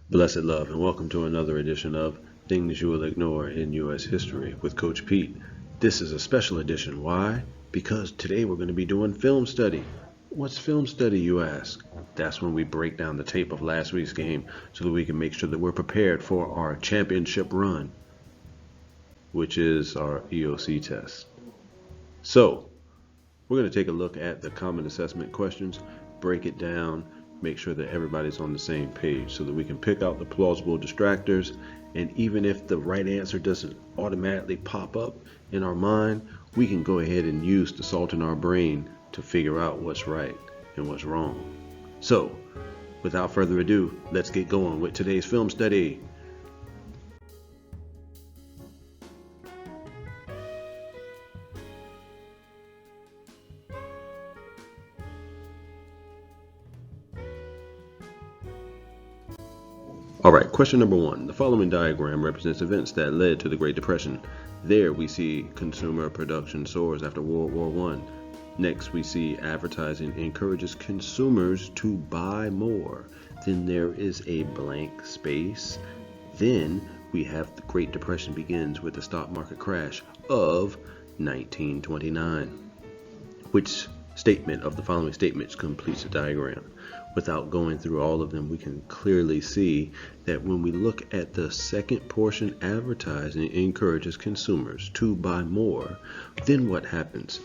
Blessed love, and welcome to another edition of Things You Will Ignore in U.S. History with Coach Pete. This is a special edition. Why? Because today we're going to be doing film study. What's film study, you ask? That's when we break down the tape of last week's game so that we can make sure that we're prepared for our championship run, which is our EOC test. So, we're going to take a look at the common assessment questions, break it down, make sure that everybody's on the same page so that we can pick out the plausible distractors. And even if the right answer doesn't automatically pop up in our mind, we can go ahead and use the salt in our brain to figure out what's right and what's wrong. So, without further ado, let's get going with today's film study. Alright, question number 1. The following diagram represents events that led to the Great Depression. There we see consumer production soars after World War I. Next we see advertising encourages consumers to buy more. Then there is a blank space. Then we have the Great Depression begins with the stock market crash of 1929. Which statement of the following statements completes the diagram? Without going through all of them, we can clearly see that when we look at the second portion, advertising encourages consumers to buy more, then what happens?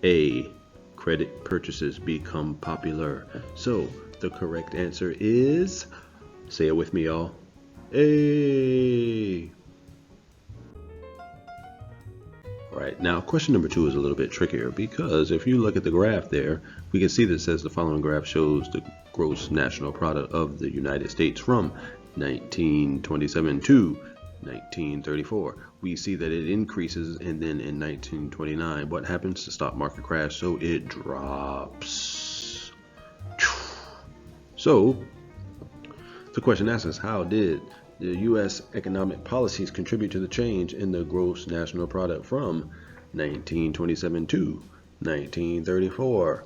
A, credit purchases become popular. So the correct answer is, say it with me, y'all, A. Alright, now question number 2 is a little bit trickier because if you look at the graph there, we can see that it says the following graph shows the gross national product of the United States from 1927 to 1934. We see that it increases, and then in 1929, what happens? The stock market crash, so it drops. So the question asks us, how did the U.S. economic policies contribute to the change in the gross national product from 1927 to 1934?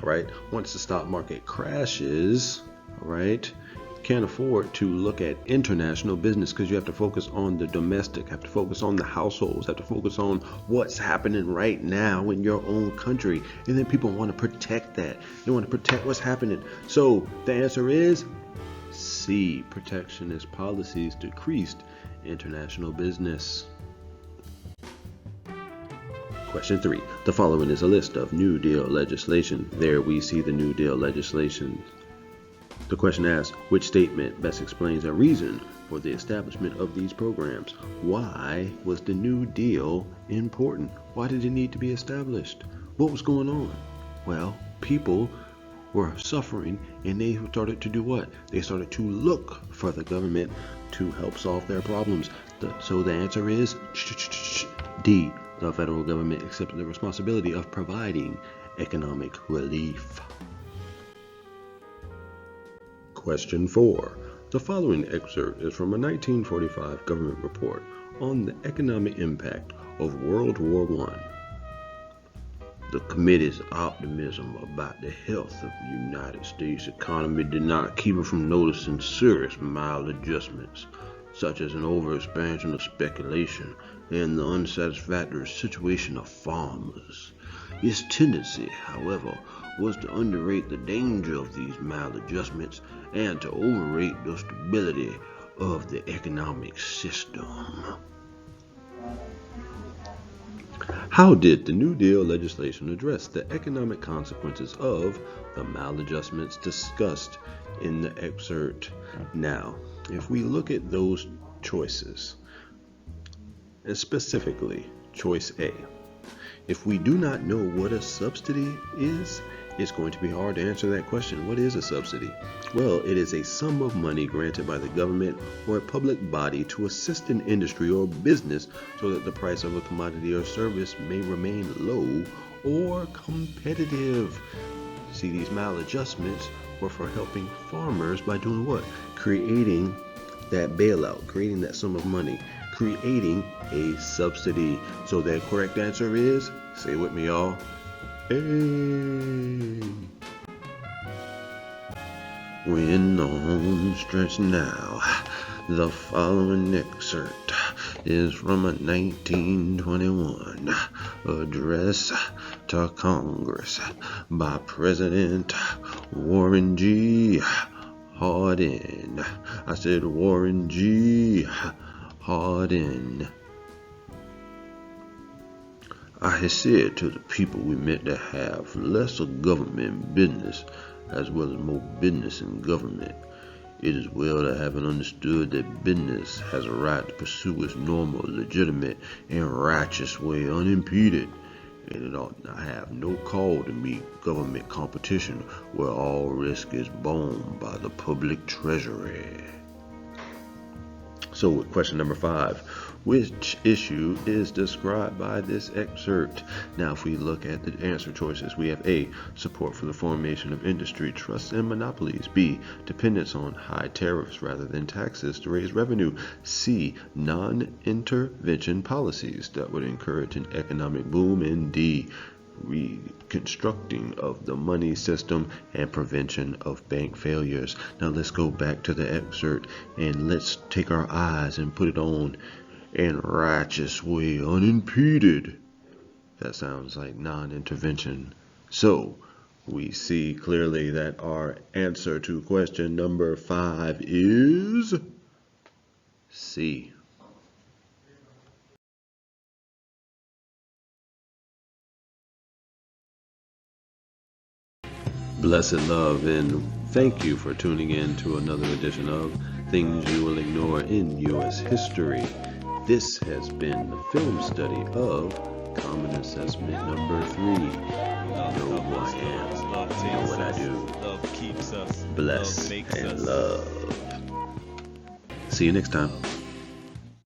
All right, once the stock market crashes, all right, you can't afford to look at international business because you have to focus on the domestic, have to focus on the households, have to focus on what's happening right now in your own country. And then people want to protect that. They want to protect what's happening. So the answer is C, protectionist policies decreased international business. Question 3. The following is a list of New Deal legislation. There we see the New Deal legislation. The question asks, which statement best explains a reason for the establishment of these programs? Why was the New Deal important? Why did it need to be established? What was going on? Well, people were suffering, and they started to do what? They started to look for the government to help solve their problems. So the answer is D. The federal government accepted the responsibility of providing economic relief. Question 4. The following excerpt is from a 1945 government report on the economic impact of World War I. The committee's optimism about the health of the United States economy did not keep it from noticing serious maladjustments, such as an overexpansion of speculation and the unsatisfactory situation of farmers. Its tendency, however, was to underrate the danger of these maladjustments and to overrate the stability of the economic system. How did the New Deal legislation address the economic consequences of the maladjustments discussed in the excerpt? Now, if we look at those choices, and specifically choice A, if we do not know what a subsidy is, it's going to be hard to answer that question. What is a subsidy? Well, it is a sum of money granted by the government or a public body to assist an industry or business so that the price of a commodity or service may remain low or competitive. See, these maladjustments were for helping farmers by doing what? Creating that bailout, creating that sum of money, creating a subsidy. So the correct answer is, say it with me, y'all, A. We're in the home stretch now. The following excerpt is from a 1921 address to Congress by President Warren G. Harding. I said Warren G. Harding. I had said to the people we meant to have less of government and business, as well as more business and government. It is well to have it understood that business has a right to pursue its normal, legitimate, and righteous way unimpeded, and it ought not have no call to meet government competition where all risk is borne by the public treasury. So with question number 5, which issue is described by this excerpt? Now, if we look at the answer choices, we have A, support for the formation of industry, trusts, and monopolies. B, dependence on high tariffs rather than taxes to raise revenue. C, non-intervention policies that would encourage an economic boom. And D, reconstructing of the money system and prevention of bank failures. Now let's go back to the excerpt and let's take our eyes and put it on in righteous way unimpeded. That sounds like non-intervention. So we see clearly that our answer to question number 5 is C. Blessed love, and thank you for tuning in to another edition of Things You Will Ignore in U.S. History. This has been the film study of Common Assessment number 3. You know who I am, you know what I do. Bless and love. See you next time.